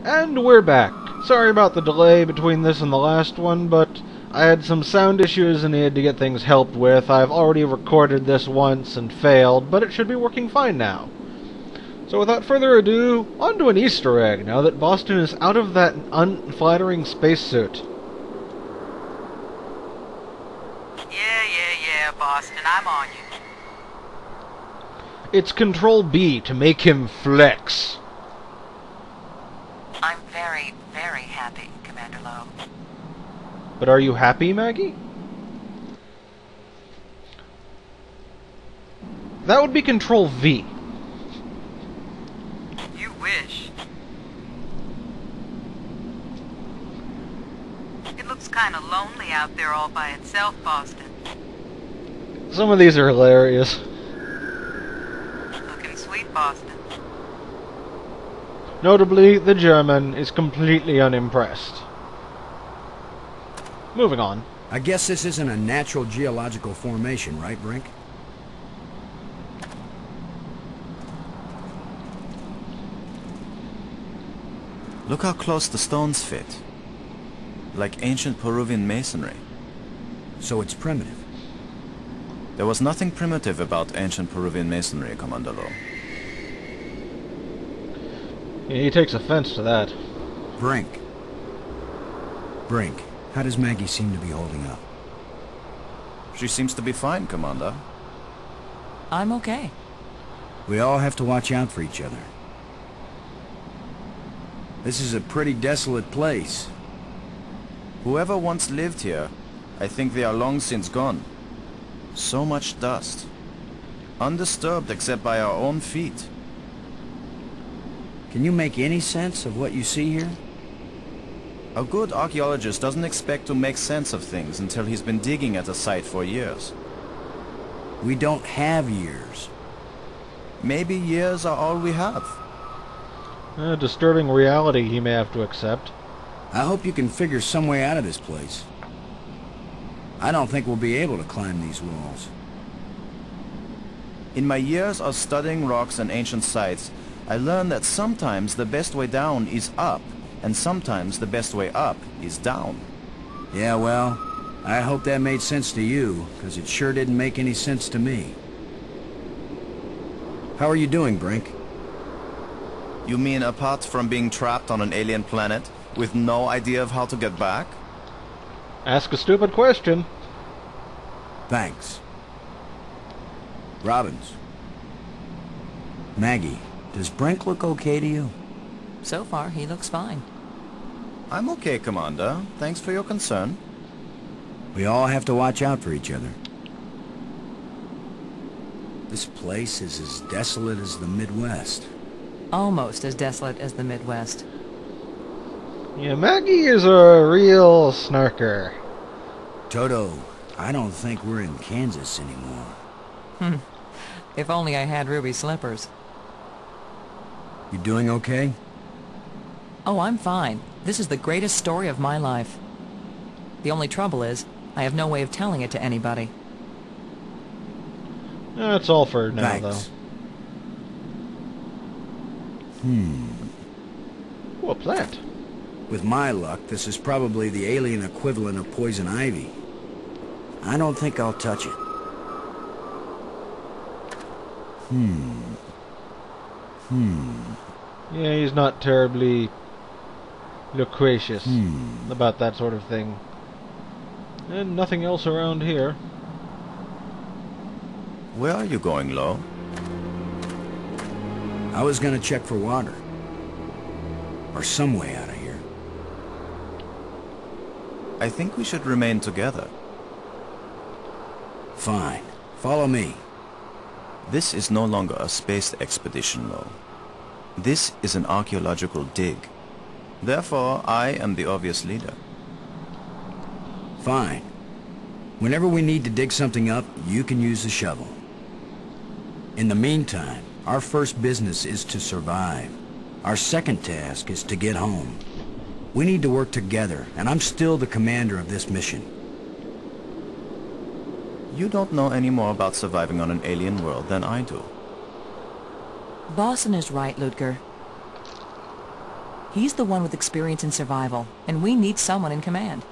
And we're back. Sorry about the delay between this and the last one, but I had some sound issues and needed to get things helped with. I've already recorded this once and failed, but it should be working fine now. So without further ado, on to an Easter egg, now that Boston is out of that unflattering spacesuit. Yeah, Boston, I'm on you. It's Control B to make him flex. I'm very, very happy, Commander Lowe. But are you happy, Maggie? That would be Control V. You wish. It looks kind of lonely out there all by itself, Boston. Some of these are hilarious. Looking sweet, Boston. Notably, the German is completely unimpressed. Moving on. I guess this isn't a natural geological formation, right, Brink? Look how close the stones fit. Like ancient Peruvian masonry. So it's primitive. There was nothing primitive about ancient Peruvian masonry, Commander Lowe. Yeah, he takes offense to that. Brink. Brink, how does Maggie seem to be holding up? She seems to be fine, Commander. I'm okay. We all have to watch out for each other. This is a pretty desolate place. Whoever once lived here, I think they are long since gone. So much dust. Undisturbed except by our own feet. Can you make any sense of what you see here? A good archaeologist doesn't expect to make sense of things until he's been digging at a site for years. We don't have years. Maybe years are all we have. A disturbing reality he may have to accept. I hope you can figure some way out of this place. I don't think we'll be able to climb these walls. In my years of studying rocks and ancient sites, I learned that sometimes the best way down is up, and sometimes the best way up is down. Yeah, well, I hope that made sense to you, because it sure didn't make any sense to me. How are you doing, Brink? You mean apart from being trapped on an alien planet, with no idea of how to get back? Ask a stupid question. Thanks. Robbins. Maggie, does Brink look okay to you? So far, he looks fine. I'm okay, Commander. Thanks for your concern. We all have to watch out for each other. This place is as desolate as the Midwest. Almost as desolate as the Midwest. Yeah, Maggie is a real snarker. Toto, I don't think we're in Kansas anymore. If only I had ruby slippers. You doing okay? Oh, I'm fine. This is the greatest story of my life. The only trouble is, I have no way of telling it to anybody. That's all for now, Thanks. though. Ooh, a plant. With my luck, this is probably the alien equivalent of poison ivy. I don't think I'll touch it. Yeah, he's not terribly loquacious about that sort of thing. And nothing else around here. Where are you going, Lowe? I was gonna check for water. Or some way out of here. I think we should remain together. Fine. Follow me. This is no longer a space expedition, Lowe. This is an archaeological dig. Therefore, I am the obvious leader. Fine. Whenever we need to dig something up, you can use the shovel. In the meantime, our first business is to survive. Our second task is to get home. We need to work together, and I'm still the commander of this mission. You don't know any more about surviving on an alien world than I do. Boston is right, Ludger. He's the one with experience in survival, and we need someone in command.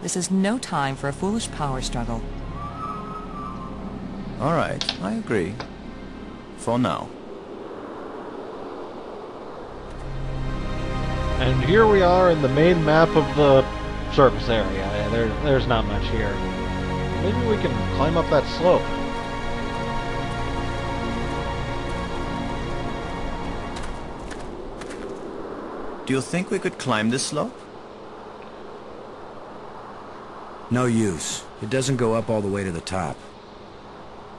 This is no time for a foolish power struggle. All right, I agree. For now. And here we are in the main map of the surface area. There's not much here. Maybe we can climb up that slope. Do you think we could climb this slope? No use. It doesn't go up all the way to the top.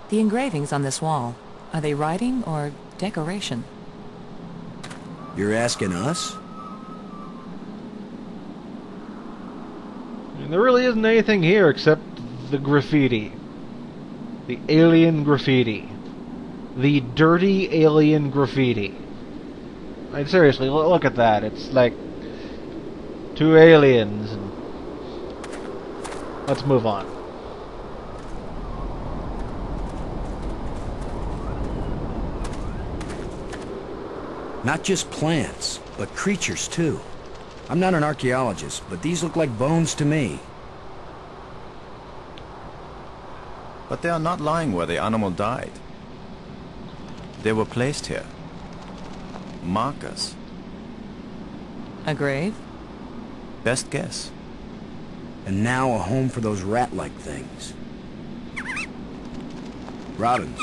The engravings on this wall, are they writing or decoration? You're asking us? And there really isn't anything here except the graffiti. The alien graffiti. The dirty alien graffiti. Like, seriously, look at that. It's like two aliens. And let's move on. Not just plants, but creatures too. I'm not an archaeologist, but these look like bones to me. But they are not lying where the animal died. They were placed here. Markers. A grave? Best guess. And now a home for those rat-like things. Robins.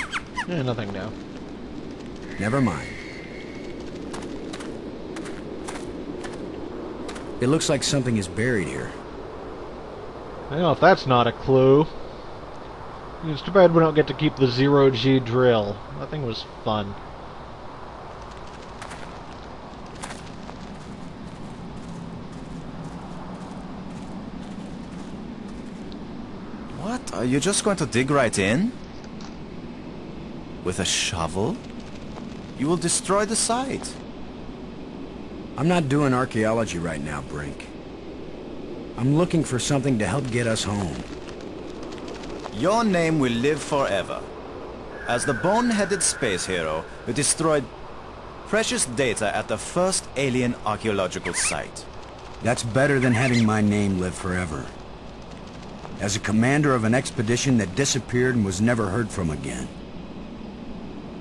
Nothing new. Never mind. It looks like something is buried here. I don't know if that's not a clue. It's too bad we don't get to keep the zero-G drill. That thing was fun. What? Are you just going to dig right in? With a shovel? You will destroy the site. I'm not doing archaeology right now, Brink. I'm looking for something to help get us home. Your name will live forever. As the bone-headed space hero who destroyed precious data at the first alien archaeological site. That's better than having my name live forever. As a commander of an expedition that disappeared and was never heard from again.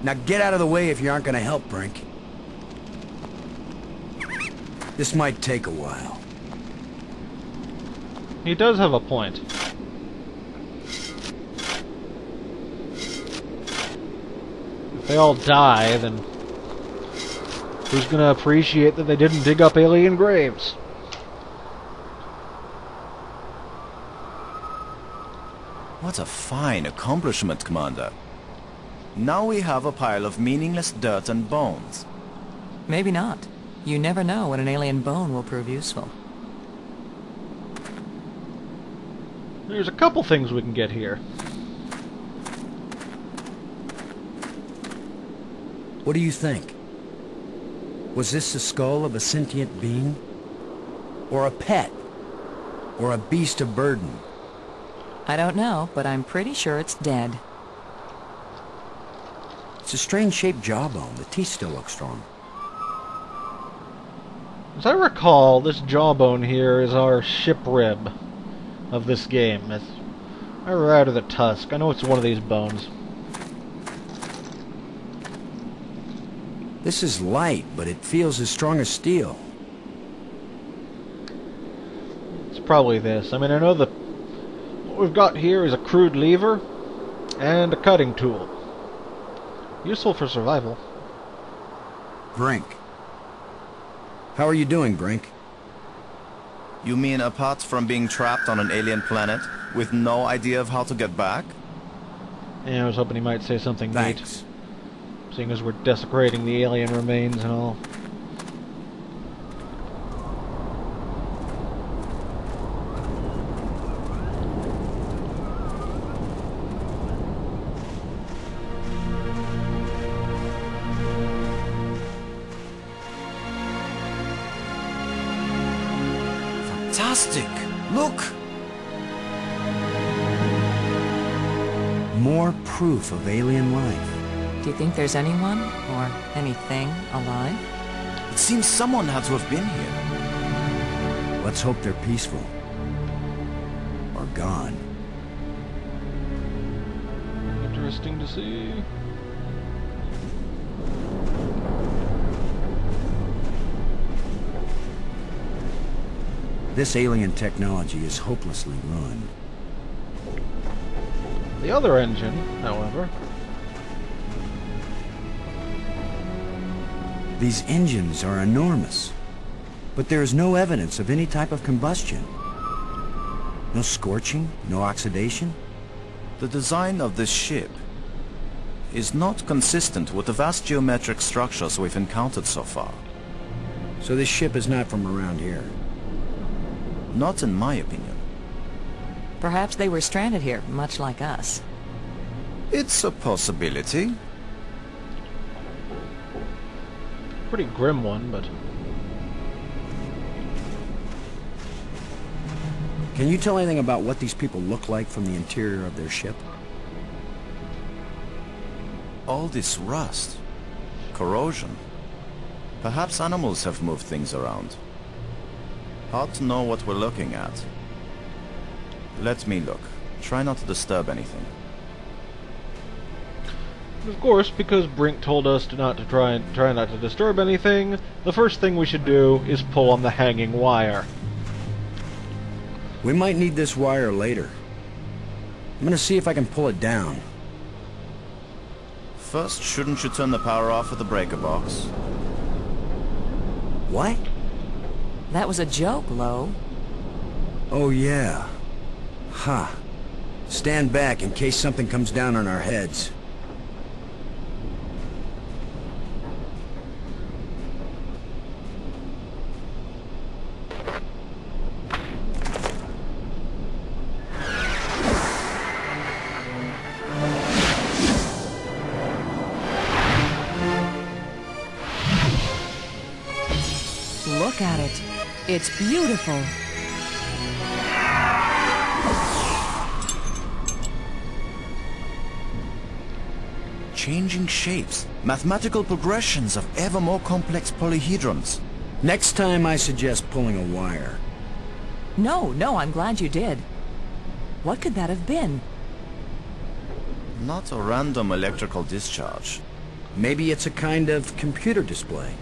Now get out of the way if you aren't gonna help, Brink. This might take a while. He does have a point. If they all die, then who's gonna appreciate that they didn't dig up alien graves? What a fine accomplishment, Commander. Now we have a pile of meaningless dirt and bones. Maybe not. You never know when an alien bone will prove useful. There's a couple things we can get here. What do you think? Was this the skull of a sentient being? Or a pet? Or a beast of burden? I don't know, but I'm pretty sure it's dead. It's a strange-shaped jawbone. The teeth still look strong. As I recall, this jawbone here is our ship rib of this game. It's right out of the tusk. I know it's one of these bones. This is light, but it feels as strong as steel. It's probably this. I mean, I know what we've got here is a crude lever and a cutting tool. Useful for survival. Brink. How are you doing, Brink? You mean apart from being trapped on an alien planet with no idea of how to get back? Yeah, I was hoping he might say something Thanks. neat. Seeing as we're desecrating the alien remains and all. Fantastic! Look! More proof of alien life. Do you think there's anyone, or anything, alive? It seems someone had to have been here. Let's hope they're peaceful. Or gone. Interesting to see. This alien technology is hopelessly ruined. The other engine, however... These engines are enormous, but there is no evidence of any type of combustion. No scorching, no oxidation. The design of this ship is not consistent with the vast geometric structures we've encountered so far. So this ship is not from around here. Not in my opinion. Perhaps they were stranded here, much like us. It's a possibility. Pretty grim one, but... Can you tell anything about what these people look like from the interior of their ship? All this rust, corrosion. Perhaps animals have moved things around. Hard to know what we're looking at. Let me look. Try not to disturb anything. Of course, because Brink told us to try not to disturb anything, the first thing we should do is pull on the hanging wire. We might need this wire later. I'm gonna see if I can pull it down. First, shouldn't you turn the power off at the breaker box? What? That was a joke, Lo. Oh yeah. Ha. Huh. Stand back in case something comes down on our heads. Look at it. It's beautiful. Changing shapes, mathematical progressions of ever more complex polyhedrons. Next time I suggest pulling a wire. No, I'm glad you did. What could that have been? Not a random electrical discharge. Maybe it's a kind of computer display.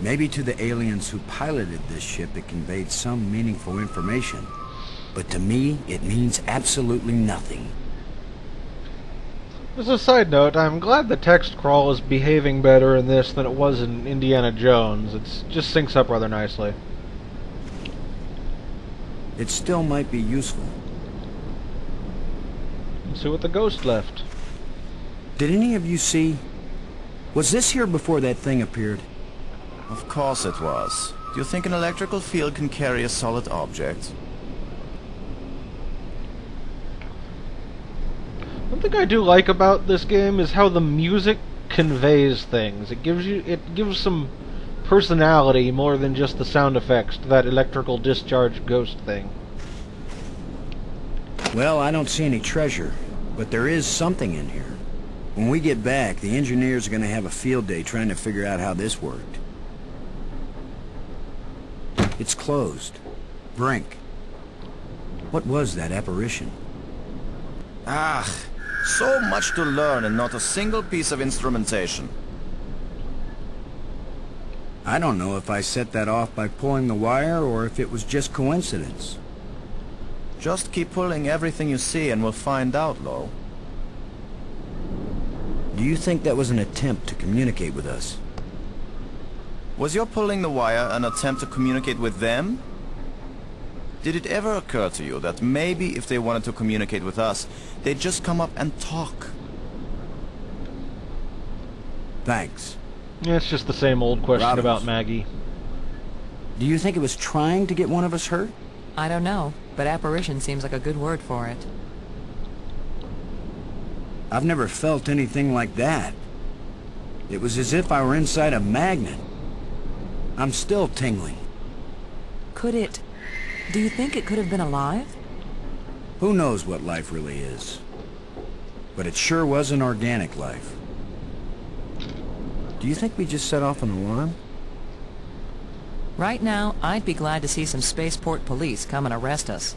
Maybe to the aliens who piloted this ship it conveyed some meaningful information. But to me, it means absolutely nothing. As a side note, I'm glad the text crawl is behaving better in this than it was in Indiana Jones. It just syncs up rather nicely. It still might be useful. Let's see what the ghost left. Did any of you see... Was this here before that thing appeared? Of course it was. Do you think an electrical field can carry a solid object? One thing I do like about this game is how the music conveys things. It gives some personality more than just the sound effects to that electrical discharge ghost thing. Well, I don't see any treasure, but there is something in here. When we get back, the engineers are going to have a field day trying to figure out how this worked. It's closed. Brink. What was that apparition? Ah, so much to learn and not a single piece of instrumentation. I don't know if I set that off by pulling the wire or if it was just coincidence. Just keep pulling everything you see and we'll find out, Lo. Do you think that was an attempt to communicate with us? Was your pulling the wire an attempt to communicate with them? Did it ever occur to you that maybe if they wanted to communicate with us, they'd just come up and talk? Thanks. Yeah, it's just the same old question Robins. about Maggie. Do you think it was trying to get one of us hurt? I don't know, but apparition seems like a good word for it. I've never felt anything like that. It was as if I were inside a magnet. I'm still tingling. Could it... Do you think it could have been alive? Who knows what life really is? But it sure was an organic life. Do you think we just set off an alarm? Right now, I'd be glad to see some spaceport police come and arrest us.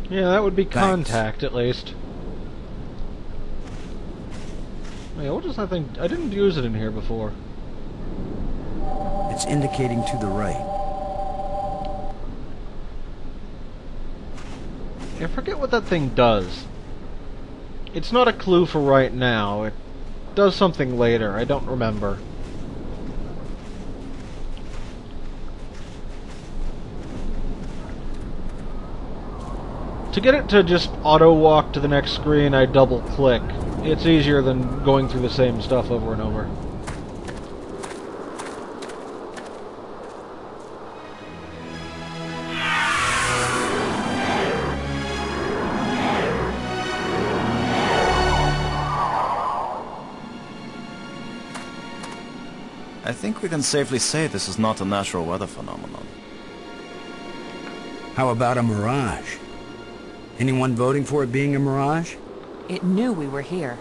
Yeah, that would be Thanks. contact, at least. Yeah, what is that thing? I didn't use it in here before. It's indicating to the right. I forget what that thing does. It's not a clue for right now. It does something later. I don't remember. To get it to just auto-walk to the next screen, I double-click. It's easier than going through the same stuff over and over. I think we can safely say this is not a natural weather phenomenon. How about a mirage? Anyone voting for it being a mirage? It knew we were here.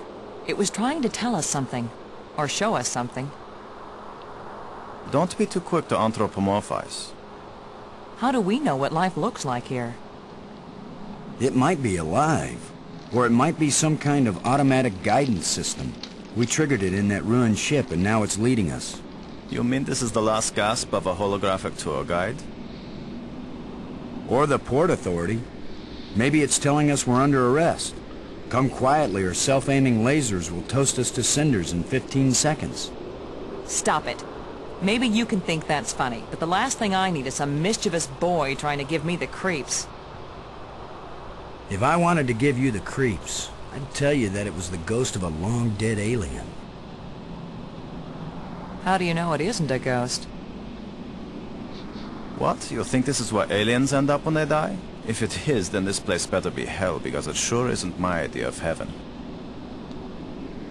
It was trying to tell us something. Or show us something. Don't be too quick to anthropomorphize. How do we know what life looks like here? It might be alive. Or it might be some kind of automatic guidance system. We triggered it in that ruined ship and now it's leading us. You mean this is the last gasp of a holographic tour guide? Or the Port Authority. Maybe it's telling us we're under arrest. Come quietly or self-aiming lasers will toast us to cinders in 15 seconds. Stop it. Maybe you can think that's funny, but the last thing I need is some mischievous boy trying to give me the creeps. If I wanted to give you the creeps, I'd tell you that it was the ghost of a long-dead alien. How do you know it isn't a ghost? What? You think this is where aliens end up when they die? If it is, then this place better be hell, because it sure isn't my idea of heaven.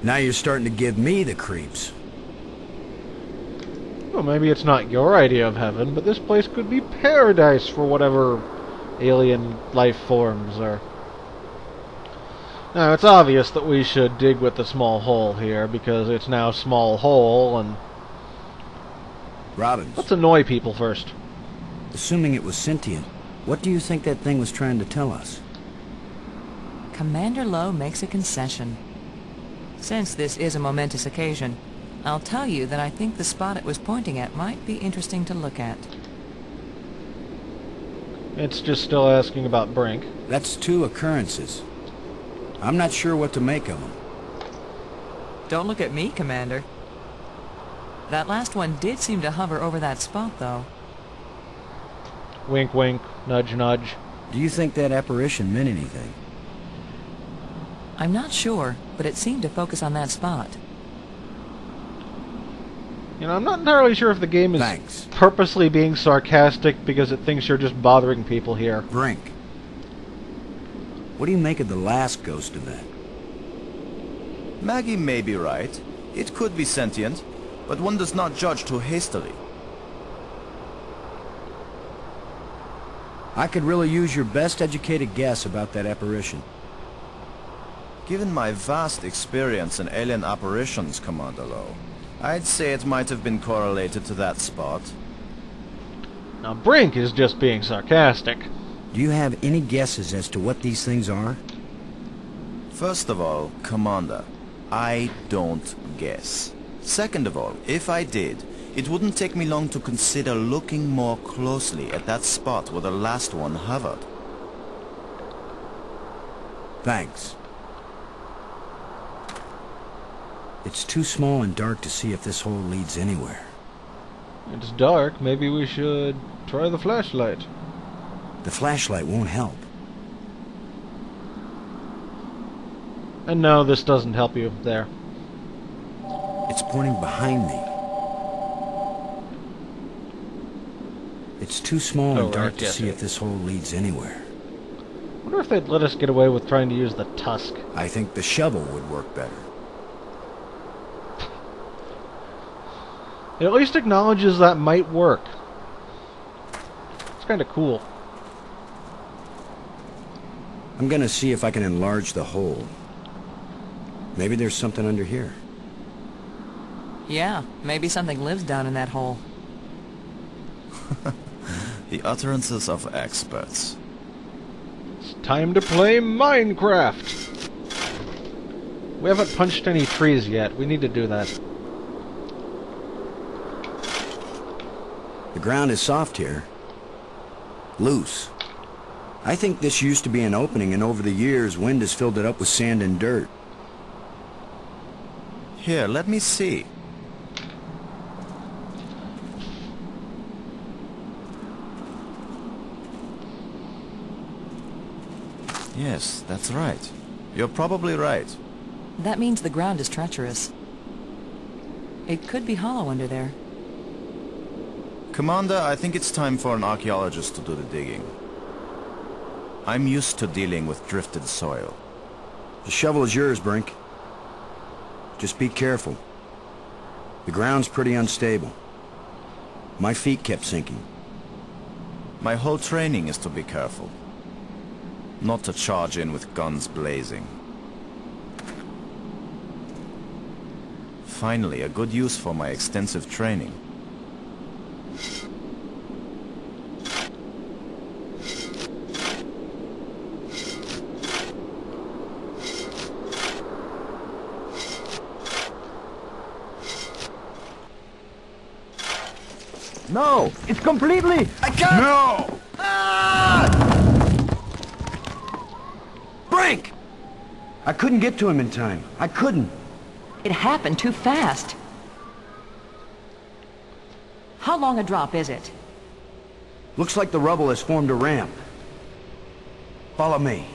Now you're starting to give me the creeps. Well, maybe it's not your idea of heaven, but this place could be paradise for whatever alien life forms are. Now, it's obvious that we should dig with the small hole here, because it's now small hole, and... Robbins, let's annoy people first. assuming it was sentient, what do you think that thing was trying to tell us? Commander Lowe makes a concession. Since this is a momentous occasion, I'll tell you that I think the spot it was pointing at might be interesting to look at. It's just still asking about Brink. That's 2 occurrences. I'm not sure what to make of them. Don't look at me, Commander. That last one did seem to hover over that spot, though. Wink, wink, nudge, nudge. Do you think that apparition meant anything? I'm not sure, but it seemed to focus on that spot. You know, I'm not entirely sure if the game is Thanks. purposely being sarcastic because it thinks you're just bothering people here. Brink. What do you make of the last ghost event? Maggie may be right. It could be sentient, but one does not judge too hastily. I could really use your best educated guess about that apparition. Given my vast experience in alien apparitions, Commander Lowe, I'd say it might have been correlated to that spot. Now, Brink is just being sarcastic. Do you have any guesses as to what these things are? First of all, Commander, I don't guess. Second of all, if I did, it wouldn't take me long to consider looking more closely at that spot where the last one hovered. Thanks. It's too small and dark to see if this hole leads anywhere. It's dark. Maybe we should try the flashlight. The flashlight won't help. And no, this doesn't help you. There. It's pointing behind me. It's too small and dark to see if this hole leads anywhere. Wonder if they'd let us get away with trying to use the tusk. I think the shovel would work better. It at least acknowledges that might work. It's kind of cool. I'm gonna see if I can enlarge the hole. Maybe there's something under here. Yeah, maybe something lives down in that hole. The utterances of experts. It's time to play Minecraft! We haven't punched any trees yet. We need to do that. The ground is soft here. Loose. I think this used to be an opening, and over the years, wind has filled it up with sand and dirt. Here, let me see. Yes, that's right. You're probably right. That means the ground is treacherous. It could be hollow under there. Commander, I think it's time for an archaeologist to do the digging. I'm used to dealing with drifted soil. The shovel is yours, Brink. Just be careful. The ground's pretty unstable. My feet kept sinking. My whole training is to be careful. Not to charge in with guns blazing. Finally, a good use for my extensive training. No! It's completely... I can't... No! Brink! I couldn't get to him in time. I couldn't. It happened too fast. How long a drop is it? Looks like the rubble has formed a ramp. Follow me.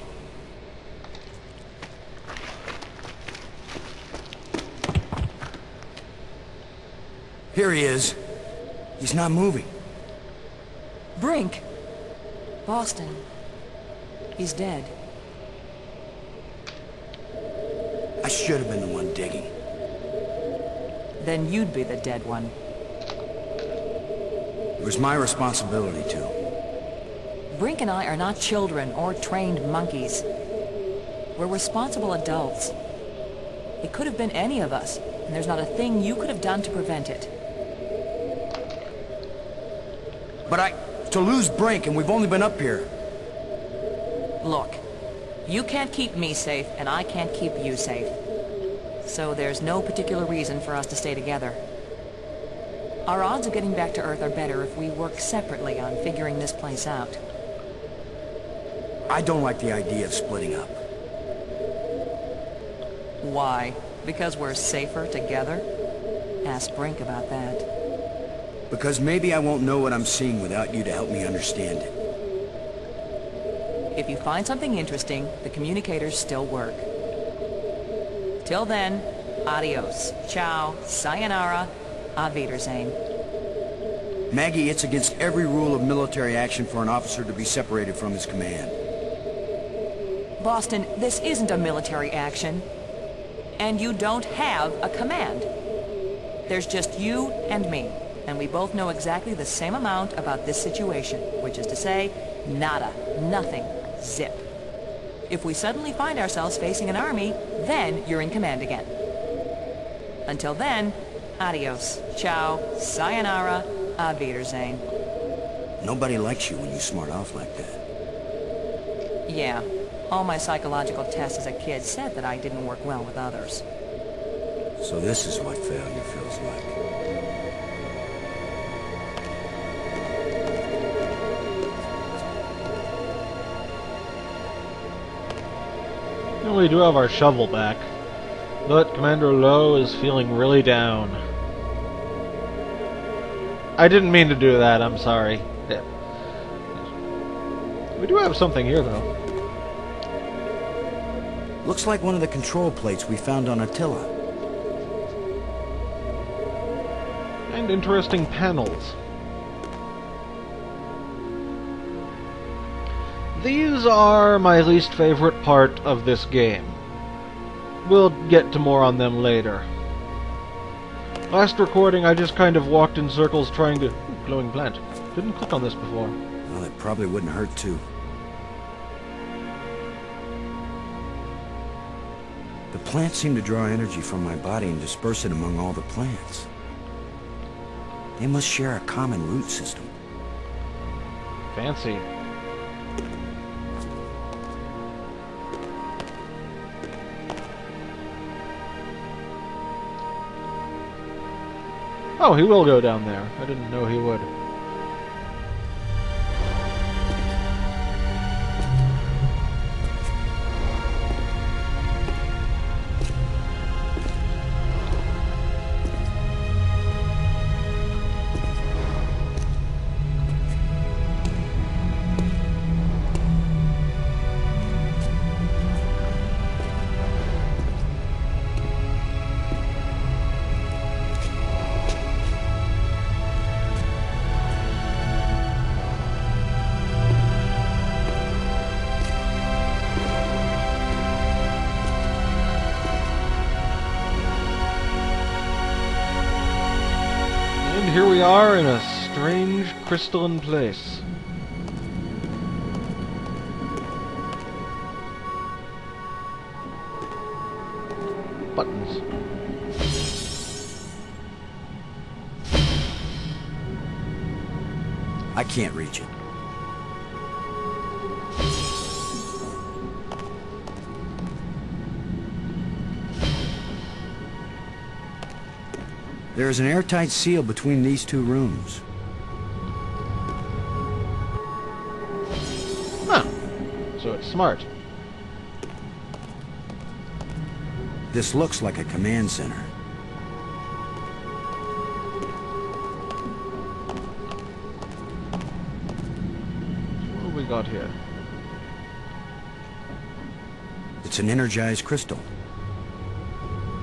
Here he is. He's not moving. Brink! Boston. He's dead. I should have been the one digging. Then you'd be the dead one. It was my responsibility to. Brink and I are not children or trained monkeys. We're responsible adults. It could have been any of us, and there's not a thing you could have done to prevent it. But to lose Brink, and we've only been up here. Look, you can't keep me safe, and I can't keep you safe. So there's no particular reason for us to stay together. Our odds of getting back to Earth are better if we work separately on figuring this place out. I don't like the idea of splitting up. Why? Because we're safer together? Ask Brink about that. Because maybe I won't know what I'm seeing without you to help me understand it. If you find something interesting, the communicators still work. Till then, adios, ciao, sayonara, auf Wiedersehen. Maggie, it's against every rule of military action for an officer to be separated from his command. Boston, this isn't a military action. And you don't have a command. There's just you and me. And we both know exactly the same amount about this situation, which is to say, nada, nothing, zip. If we suddenly find ourselves facing an army, then you're in command again. Until then, adios, ciao, sayonara, auf Wiedersehen. Nobody likes you when you smart off like that. Yeah, all my psychological tests as a kid said that I didn't work well with others. So this is what failure feels like. We do have our shovel back, but Commander Lowe is feeling really down. I didn't mean to do that, I'm sorry. We do have something here, though. Looks like one of the control plates we found on Attila. And interesting panels. These are my least favorite part of this game. We'll get to more on them later. Last recording, I just kind of walked in circles trying to... Ooh, glowing plant. Didn't click on this before. Well, it probably wouldn't hurt to. The plants seem to draw energy from my body and disperse it among all the plants. They must share a common root system. Fancy. Oh, he will go down there. I didn't know he would. Here we are in a strange crystalline place. Buttons. I can't reach it. There is an airtight seal between these two rooms. Huh. So it's smart. This looks like a command center. What have we got here? It's an energized crystal.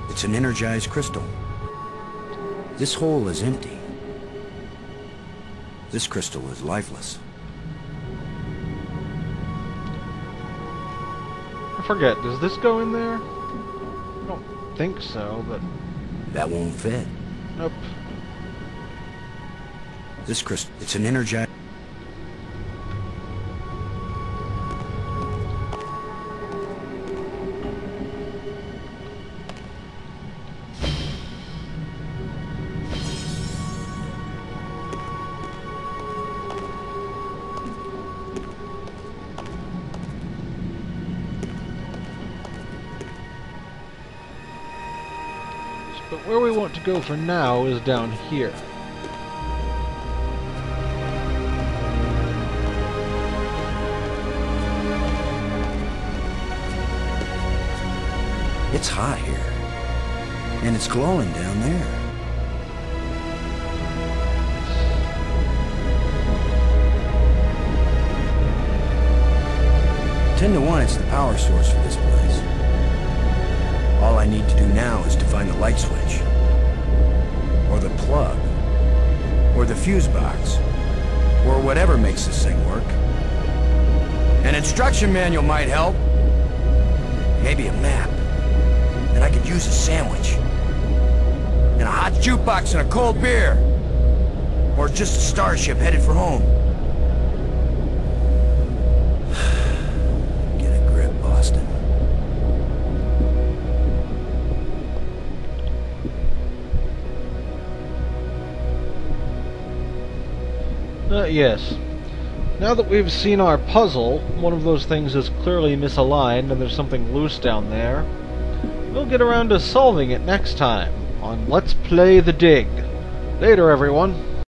It's an energized crystal. This hole is empty. This crystal is lifeless. I forget, does this go in there? I don't think so, but... That won't fit. Nope. This crystal, it's an energized... But where we want to go for now is down here. It's hot here. And it's glowing down there. 10 to 1, it's the power source for this place. All I need to do now is to find the light switch, or the plug, or the fuse box, or whatever makes this thing work. An instruction manual might help. Maybe a map. And I could use a sandwich. And a hot jukebox and a cold beer. Or just a starship headed for home. Get a grip, Boston. Yes. Now that we've seen our puzzle, one of those things is clearly misaligned and there's something loose down there. We'll get around to solving it next time on Let's Play the Dig. Later, everyone.